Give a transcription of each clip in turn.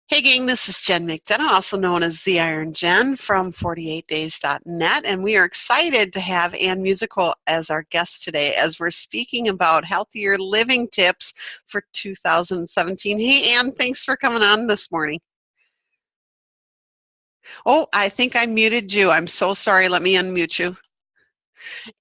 Hey gang, this is Jen McDonough, also known as the Iron Jen from 48days.net, and we are excited to have Ann Musico as our guest today as we're speaking about healthier living tips for 2017. Hey Ann, thanks for coming on this morning. Oh, I think I muted you. I'm so sorry. Let me unmute you.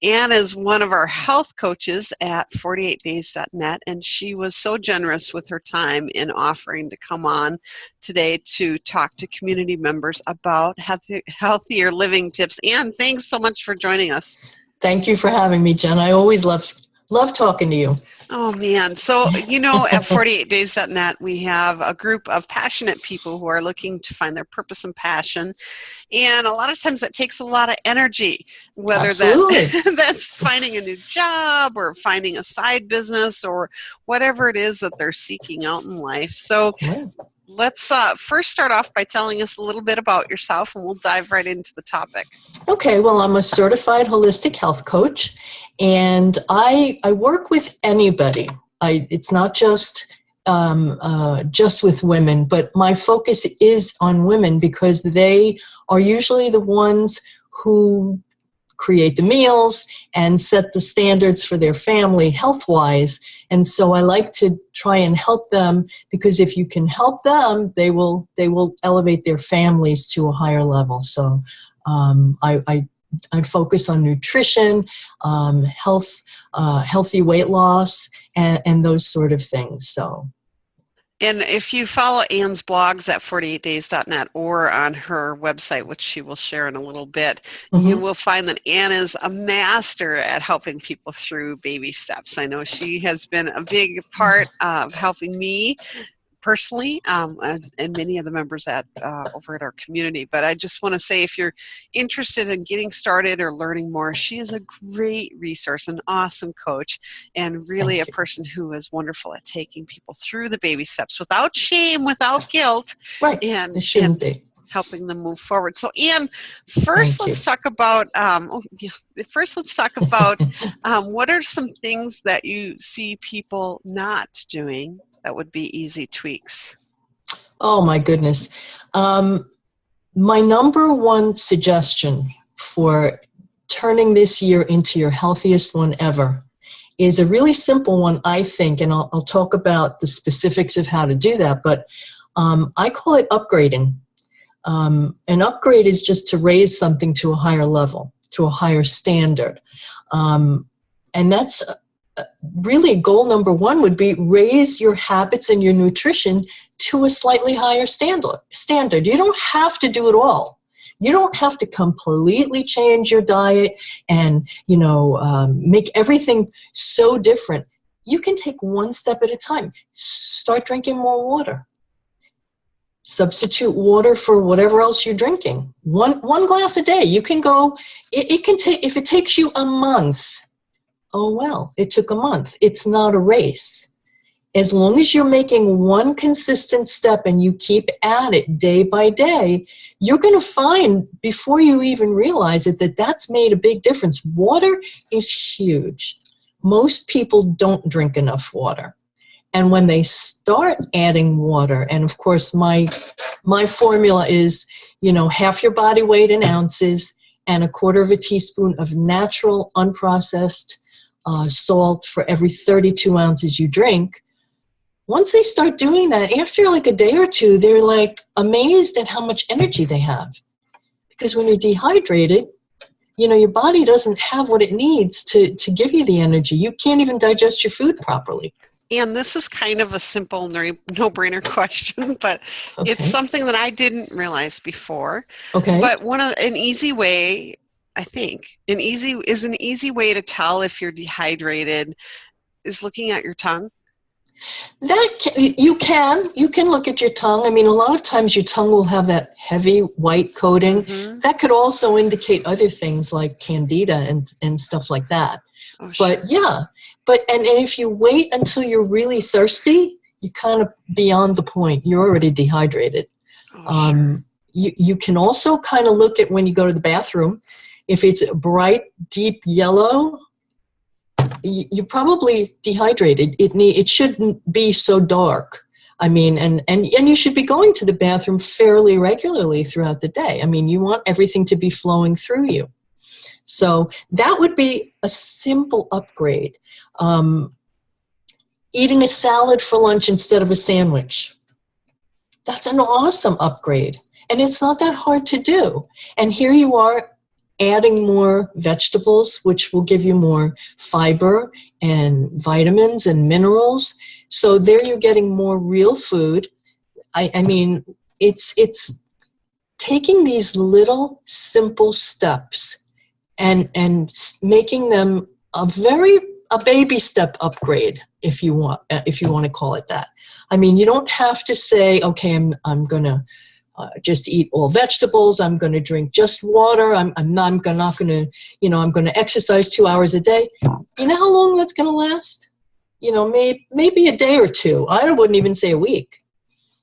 Ann is one of our health coaches at 48days.net, and she was so generous with her time in offering to come on today to talk to community members about healthier living tips. Ann, thanks so much for joining us. Thank you for having me, Jen. I always love talking to you. Oh man, so at 48days.net we have a group of passionate people who are looking to find their purpose and passion, and a lot of times that takes a lot of energy, whether that's finding a new job or finding a side business or whatever it is that they're seeking out in life. So let's first start off by telling us a little bit about yourself, and we'll dive right into the topic. Okay, well, I'm a certified holistic health coach, and I work with anybody. It's not just with women, but my focus is on women because they are usually the ones who create the meals and set the standards for their family health-wise. And so I like to try and help them, because if you can help them, they will elevate their families to a higher level. So I focus on nutrition, healthy weight loss, and those sort of things. So. And if you follow Ann's blogs at 48days.net or on her website, which she will share in a little bit, you will find that Ann is a master at helping people through baby steps. I know she has been a big part of helping me personally, and many of the members over at our community. But I just want to say, if you're interested in getting started or learning more, she is a great resource, an awesome coach, and really a person who is wonderful at taking people through the baby steps without shame, without guilt, it shouldn't be. Helping them move forward. So Ann, first let's talk about what are some things that you see people not doing that would be easy tweaks? Oh my goodness. My number one suggestion for turning this year into your healthiest one ever is a really simple one, I think, and I'll talk about the specifics of how to do that, but I call it upgrading. An upgrade is just to raise something to a higher level, to a higher standard. And that's really goal number one would be raise your habits and your nutrition to a slightly higher standard. You don't have to do it all. You don't have to completely change your diet and, make everything so different. You can take one step at a time. Start drinking more water. Substitute water for whatever else you're drinking. One glass a day. You can go, it can take, if it takes you a month, oh well, it took a month. It's not a race. As long as you're making one consistent step and you keep at it day by day, you're going to find, before you even realize it, that that's made a big difference. Water is huge. Most people don't drink enough water. And when they start adding water, and of course my formula is, half your body weight in ounces and a quarter of a teaspoon of natural unprocessed salt for every 32 ounces you drink. Once they start doing that, after like a day or two, they're like amazed at how much energy they have. Because when you're dehydrated, your body doesn't have what it needs to give you the energy. You can't even digest your food properly. And this is kind of a simple no-brainer question, but it's something that I didn't realize before. Okay. But an easy way, I think, an easy way to tell if you're dehydrated is looking at your tongue. You can look at your tongue. I mean, a lot of times your tongue will have that heavy white coating. That could also indicate other things like candida and stuff like that. Oh, sure. But and if you wait until you're really thirsty, you're kind of beyond the point. You're already dehydrated. Oh, sure. You can also kind of look at when you go to the bathroom. If it's bright, deep yellow, you're probably dehydrated. It shouldn't be so dark. I mean, and you should be going to the bathroom fairly regularly throughout the day. I mean, you want everything to be flowing through you. So that would be a simple upgrade. Eating a salad for lunch instead of a sandwich. That's an awesome upgrade. And it's not that hard to do. And here you are adding more vegetables, which will give you more fiber and vitamins and minerals. So there you're getting more real food. I mean, it's taking these little simple steps and making them a baby step upgrade, if you want to call it that. I mean, you don't have to say, okay, I'm gonna just eat all vegetables. I'm gonna drink just water. I'm not gonna, I'm gonna exercise 2 hours a day. You know how long that's gonna last? Maybe a day or two. I wouldn't even say a week,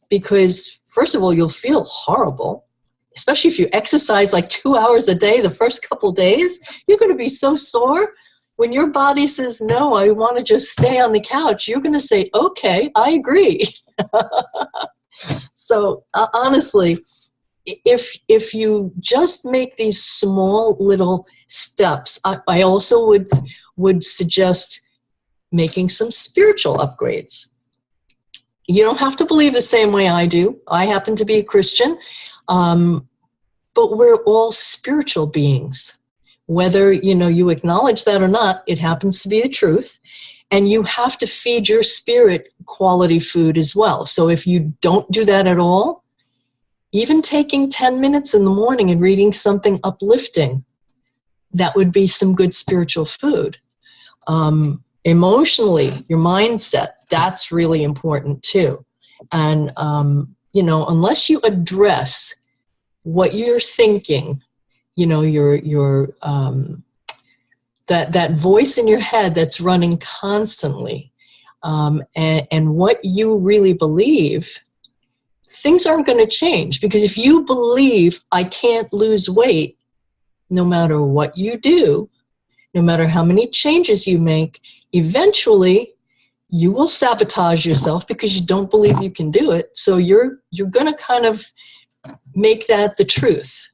because first of all, you'll feel horrible, especially if you exercise like 2 hours a day the first couple days. You're gonna be so sore. When your body says, no, I want to just stay on the couch, you're going to say, okay, I agree. So honestly, if you just make these small little steps, I also would suggest making some spiritual upgrades. You don't have to believe the same way I do. I happen to be a Christian, but we're all spiritual beings. Whether you acknowledge that or not, it happens to be the truth. And you have to feed your spirit quality food as well. So if you don't do that at all, even taking 10 minutes in the morning and reading something uplifting, that would be some good spiritual food. Emotionally, your mindset, that's really important too. And, unless you address what you're thinking, your that voice in your head that's running constantly, and what you really believe, things aren't going to change. Because if you believe I can't lose weight, no matter what you do, no matter how many changes you make, eventually you will sabotage yourself because you don't believe you can do it. So you're going to kind of make that the truth.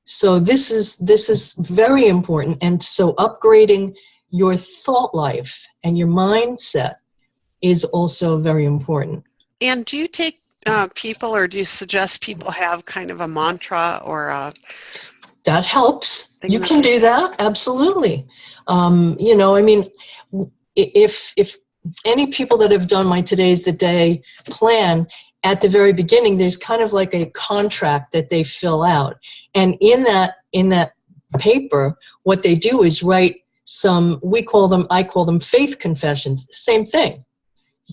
So this is very important. And so upgrading your thought life and your mindset is also very important. And do you take people, or do you suggest people have kind of a mantra or a... That helps. You can do that. Absolutely. If any people that have done my Today's the Day plan, at the very beginning, there's kind of like a contract that they fill out. And in that paper, what they do is write I call them faith confessions. Same thing.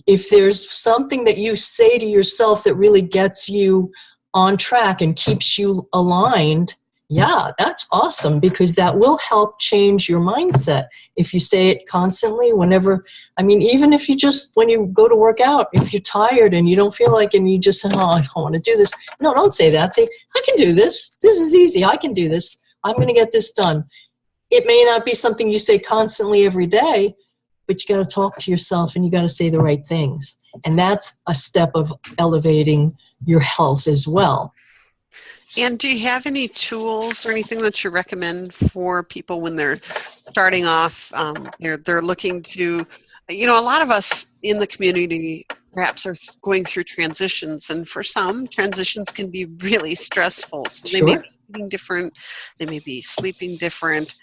If there's something that you say to yourself that really gets you on track and keeps you aligned, yeah, that's awesome, because that will help change your mindset. If you say it constantly, even if when you go to work out, if you're tired and you don't feel like it and you just say, oh, I don't want to do this. No, don't say that. Say, I can do this. This is easy. I can do this. I'm going to get this done. It may not be something you say constantly every day, but you got to talk to yourself and you got to say the right things. And that's a step of elevating your health as well. And do you have any tools or anything that you recommend for people when they're starting off? They're looking to, a lot of us in the community perhaps are going through transitions, and for some, transitions can be really stressful. So they may be eating different, they may be sleeping different,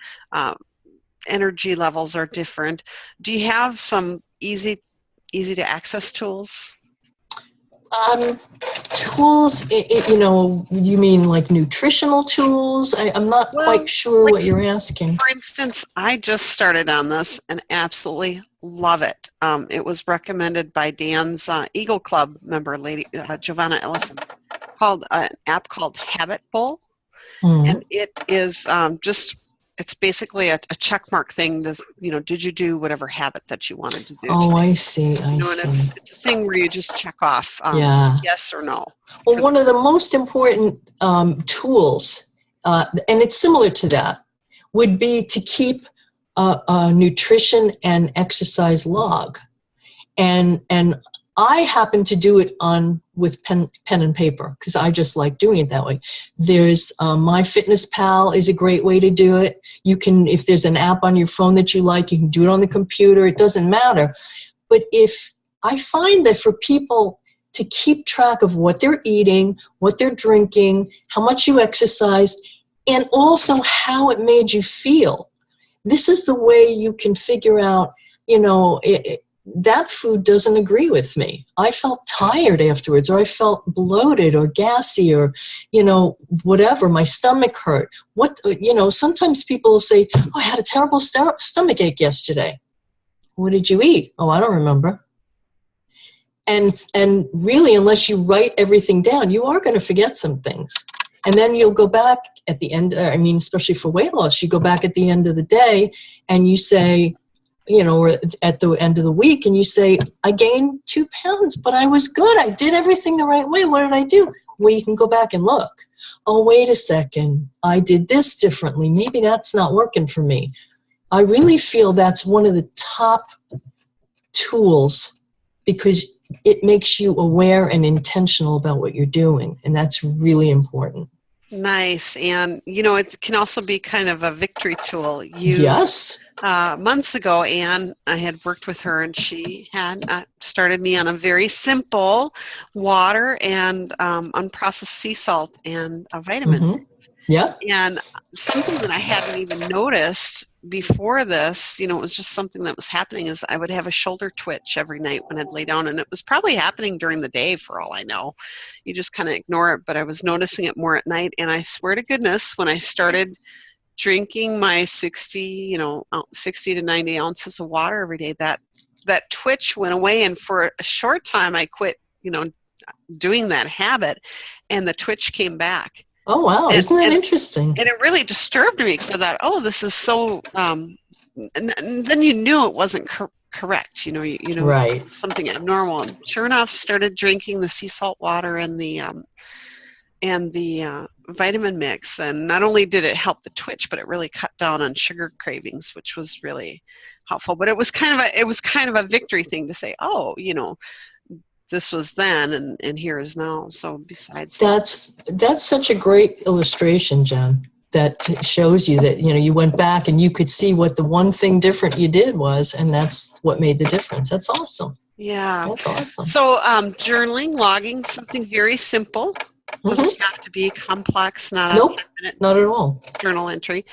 energy levels are different. Do you have some easy to access tools? Tools, you mean like nutritional tools? I'm not quite sure what you're asking. For instance, I just started on this and absolutely love it. It was recommended by Dan's Eagle Club member, lady Giovanna Ellison, called an app called Habit Bowl. Mm-hmm. And it is it's basically a checkmark thing. Did you do whatever habit that you wanted to do? Oh, I see. And it's a thing where you just check off yes or no. Well, one of the most important tools, and it's similar to that, would be to keep a nutrition and exercise log. And I happen to do it with pen and paper because I just like doing it that way. There's MyFitnessPal is a great way to do it. You can, if there's an app on your phone that you like, you can do it on the computer. It doesn't matter. But if I find that for people to keep track of what they're eating, what they're drinking, how much you exercised, and also how it made you feel, this is the way you can figure out, that food doesn't agree with me. I felt tired afterwards, or I felt bloated or gassy, or, whatever, my stomach hurt. Sometimes people will say, oh, I had a terrible stomach ache yesterday. What did you eat? Oh, I don't remember. And really, unless you write everything down, you are going to forget some things. And then you'll go back at the end, especially for weight loss, you go back at the end of the day and you say, or at the end of the week, and you say, I gained 2 pounds, but I was good. I did everything the right way. What did I do? Well, you can go back and look. Oh, wait a second. I did this differently. Maybe that's not working for me. I really feel that's one of the top tools because it makes you aware and intentional about what you're doing. And that's really important. Nice. And, it can also be kind of a victory tool. Yes. Months ago, Ann, I had worked with her, and she had started me on a very simple water and unprocessed sea salt and a vitamin. Mm-hmm. Yeah. And something that I hadn't even noticed before this, it was just something that was happening, is I would have a shoulder twitch every night when I'd lay down, and it was probably happening during the day for all I know. You just kind of ignore it, but I was noticing it more at night, and I swear to goodness, when I started drinking my 60 to 90 ounces of water every day, that twitch went away, and for a short time I quit, doing that habit, and the twitch came back. Oh, wow. Isn't that interesting? And it really disturbed me because I thought, oh, this is so, and then you knew it wasn't correct, right. Something abnormal. And sure enough, started drinking the sea salt water and the vitamin mix. And not only did it help the twitch, but it really cut down on sugar cravings, which was really helpful. But it was kind of a victory thing to say, oh, this was then and here is now. So besides that's such a great illustration, Jen, that shows you that you went back and you could see what the one thing different you did was, and that's what made the difference. That's awesome. Yeah, that's awesome. So journaling, logging, something very simple. Doesn't have to be complex. Nope, not at all. Journal entry.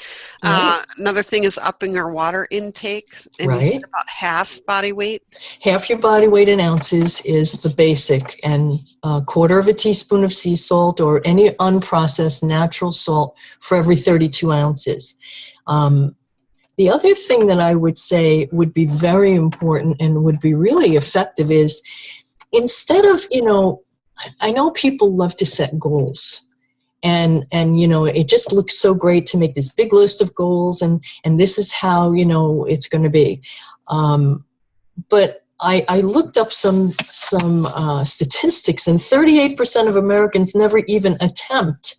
Right. Another thing is upping our water intake. And right. About half body weight. Half your body weight in ounces is the basic, and a quarter of a teaspoon of sea salt or any unprocessed natural salt for every 32 ounces. The other thing that I would say would be very important and would be really effective is, instead of, I know people love to set goals, and it just looks so great to make this big list of goals, and this is how it's going to be. But I looked up some statistics, and 38% of Americans never even attempt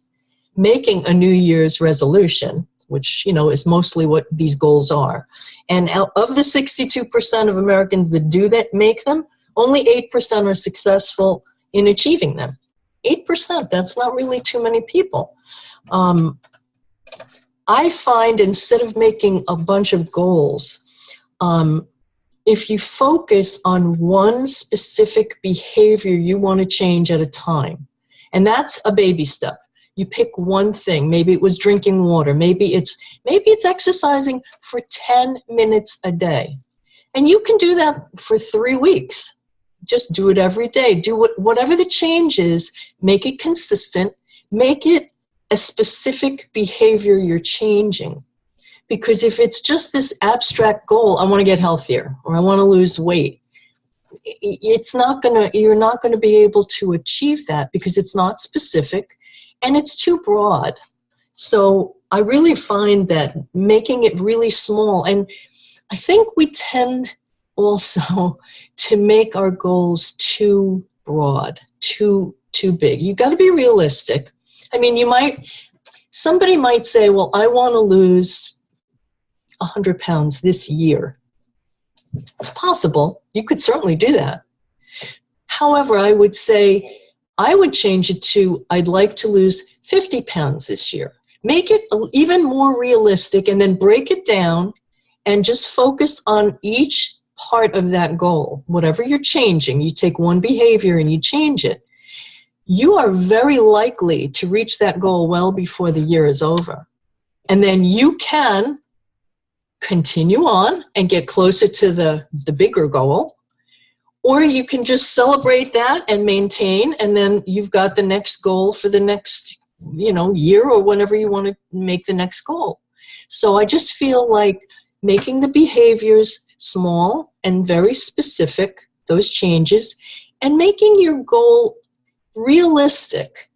making a New Year's resolution, which is mostly what these goals are. And out of the 62% of Americans that do make them, only 8% are successful in achieving them. 8%, that's not really too many people. I find, instead of making a bunch of goals, if you focus on one specific behavior you want to change at a time, and that's a baby step. You pick one thing. Maybe it was drinking water. Maybe it's exercising for 10 minutes a day. And you can do that for 3 weeks. Just do it every day. Do whatever the change is, make it consistent, make it a specific behavior you're changing. Because if it's just this abstract goal, I want to get healthier, or I want to lose weight, you're not going to be able to achieve that because it's not specific and it's too broad. So I really find that making it really small, and I think we tend also to make our goals too broad, too big. You got to be realistic. I mean, somebody might say, well, I want to lose 100 pounds this year. It's possible. You could certainly do that. However, I would say I would change it to, I'd like to lose 50 pounds this year. Make it even more realistic, and then break it down and just focus on each part of that goal. Whatever you're changing, you take one behavior and you change it. You are very likely to reach that goal well before the year is over. And then you can continue on and get closer to the bigger goal, or you can just celebrate that and maintain, and then you've got the next goal for the next, year, or whenever you want to make the next goal. So I just feel like making the behaviors small and very specific, those changes, and making your goal realistic.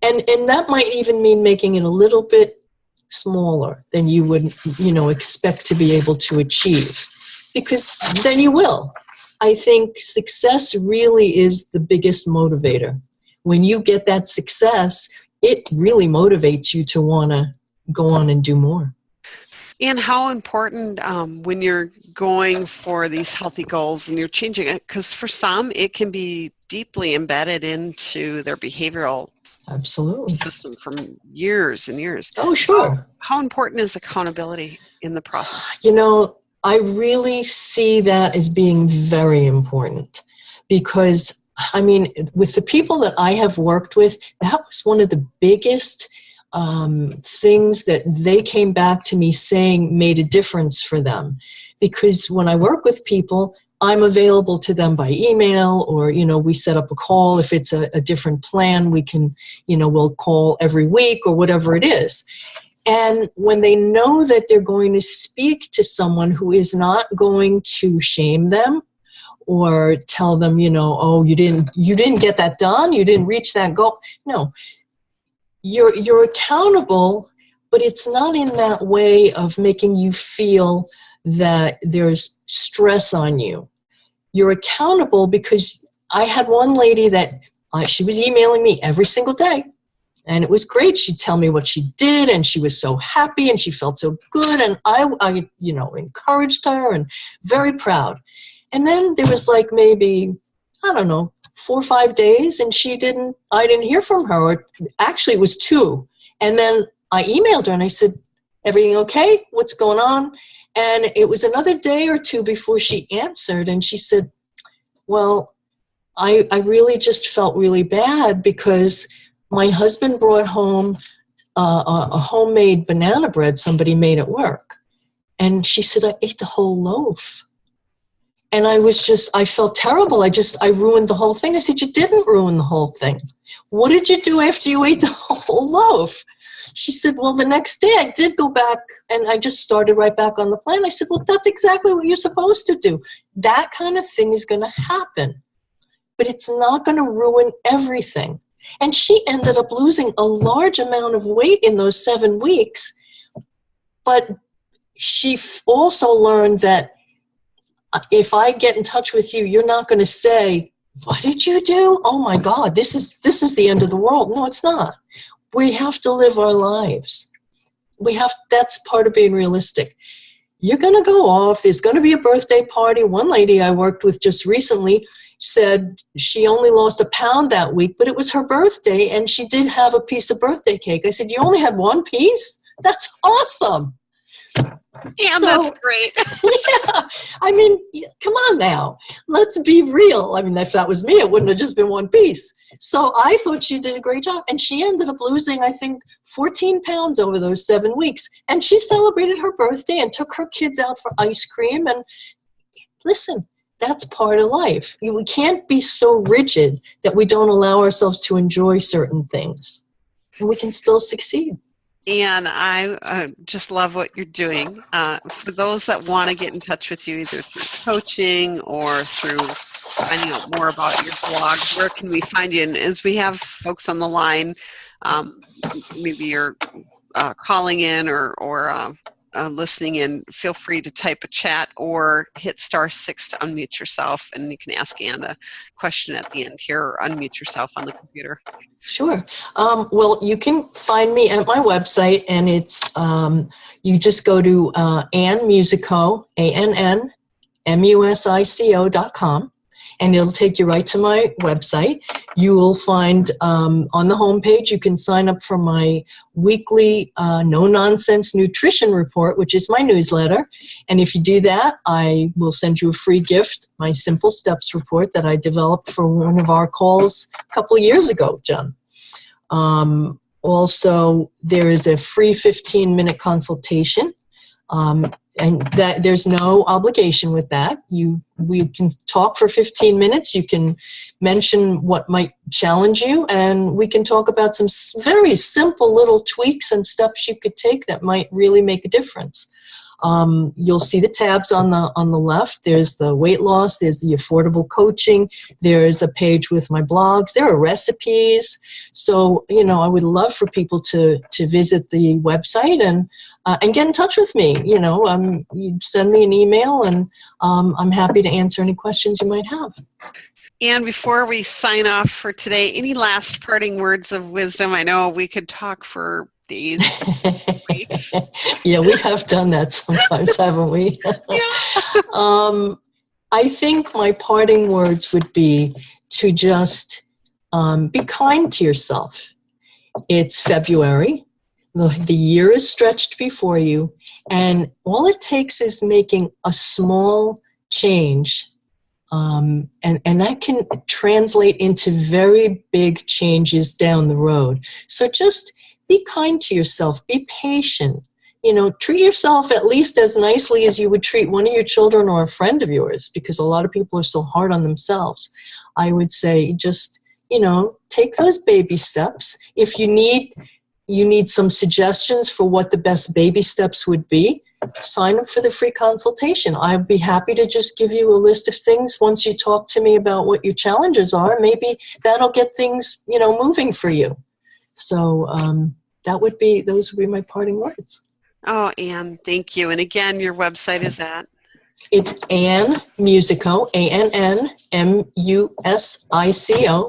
And that might even mean making it a little bit smaller than you would, expect to be able to achieve, because then you will. I think success really is the biggest motivator. When you get that success, it really motivates you to want to go on and do more. And how important when you're going for these healthy goals and you're changing it, because for some it can be deeply embedded into their behavioral Absolutely system from years and years. Oh, sure. How important is accountability in the process? I really see that as being very important, because with the people that I have worked with, that was one of the biggest things that they came back to me saying made a difference for them. Because when I work with people, I'm available to them by email, or, we set up a call. If it's a different plan, we can, we'll call every week or whatever it is. And when they know that they're going to speak to someone who is not going to shame them or tell them, oh, you didn't get that done, you didn't reach that goal. No, you're accountable, but it's not in that way of making you feel that there's stress on you. You're accountable because I had one lady that she was emailing me every single day. And it was great. She'd tell me what she did, and she was so happy, and she felt so good. And I encouraged her, and very proud. And then there was like maybe, 4 or 5 days, and I didn't hear from her. Or actually, it was 2. And then I emailed her, and I said, everything okay? What's going on? And it was another day or 2 before she answered. And she said, well, I really just felt really bad because my husband brought home a homemade banana bread somebody made at work. And she said, I ate the whole loaf. And I felt terrible. I ruined the whole thing. I said, you didn't ruin the whole thing. What did you do after you ate the whole loaf? She said, well, the next day I did go back and I just started right back on the plan. I said, well, that's exactly what you're supposed to do. That kind of thing is going to happen, but it's not going to ruin everything. And she ended up losing a large amount of weight in those 7 weeks. But she also learned that if I get in touch with you, you're not going to say, what did you do? Oh my God, this is the end of the world. No, it's not. We have to live our lives. That's part of being realistic. You're going to go off. There's going to be a birthday party. One lady I worked with just recently said she only lost 1 pound that week, but it was her birthday, and she did have a piece of birthday cake. I said, you only had 1 piece? That's awesome. Yeah, that's great. Yeah, come on now. Let's be real. If that was me, it wouldn't have just been 1 piece. So I thought she did a great job. And she ended up losing, I think, 14 pounds over those 7 weeks. And she celebrated her birthday and took her kids out for ice cream. And listen, that's part of life. We can't be so rigid that we don't allow ourselves to enjoy certain things. And we can still succeed. And I just love what you're doing. For those that want to get in touch with you, either through coaching or through finding out more about your blog, where can we find you? And as we have folks on the line, maybe you're calling in or listening in, feel free to type a chat or hit *6 to unmute yourself, and you can ask Ann a question at the end here, or unmute yourself on the computer. Sure. Well, you can find me at my website, and it's you just go to Ann Musico, ANNMUSICO.com, and it'll take you right to my website. You will find on the homepage, you can sign up for my weekly no-nonsense nutrition report, which is my newsletter. And if you do that, I will send you a free gift, my Simple Steps report that I developed for one of our calls a couple of years ago, Jen. Also, there is a free 15-minute consultation. And that there's no obligation with that. We can talk for 15 minutes. You can mention what might challenge you, and we can talk about some very simple little tweaks and steps you could take that might really make a difference. You'll see the tabs on the left. There's the weight loss, there's the affordable coaching, there's a page with my blogs, there are recipes. So, I would love for people to visit the website and get in touch with me. You send me an email, and I'm happy to answer any questions you might have. And before we sign off for today, any last parting words of wisdom? I know we could talk for days, weeks. Yeah, we have done that sometimes, haven't we? Yeah. I think my parting words would be to just be kind to yourself. It's February. The year is stretched before you, and all it takes is making a small change, and that can translate into very big changes down the road. So just be kind to yourself. Be patient. Treat yourself at least as nicely as you would treat one of your children or a friend of yours, because a lot of people are so hard on themselves. I would say just, take those baby steps. If you need some suggestions for what the best baby steps would be, sign up for the free consultation. I'd be happy to just give you a list of things once you talk to me about what your challenges are. Maybe that'll get things, moving for you. So those would be my parting words. Oh, Ann, thank you. And again, your website is at? It's Ann Musico, ANNMUSICO,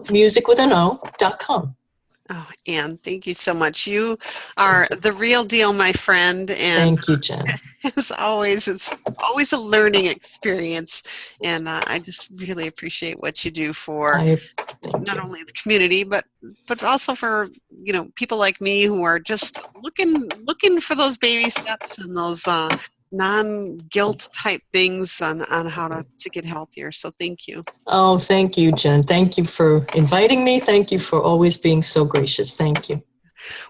music with an O.com. Oh, Ann, thank you so much. You are the real deal, my friend. And thank you, Jen. As always, it's always a learning experience. And I just really appreciate what you do for not only the community, but also for, people like me who are just looking for those baby steps and those non-guilt type things on how to get healthier. So thank you. Oh, thank you, Jen. Thank you for inviting me. Thank you for always being so gracious. Thank you.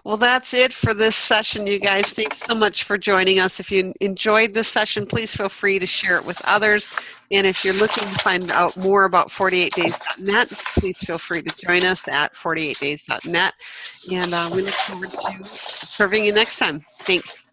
Well, that's it for this session, you guys. Thanks so much for joining us. If you enjoyed this session, please feel free to share it with others. And if you're looking to find out more about 48days.net, please feel free to join us at 48days.net. And we look forward to serving you next time. Thanks.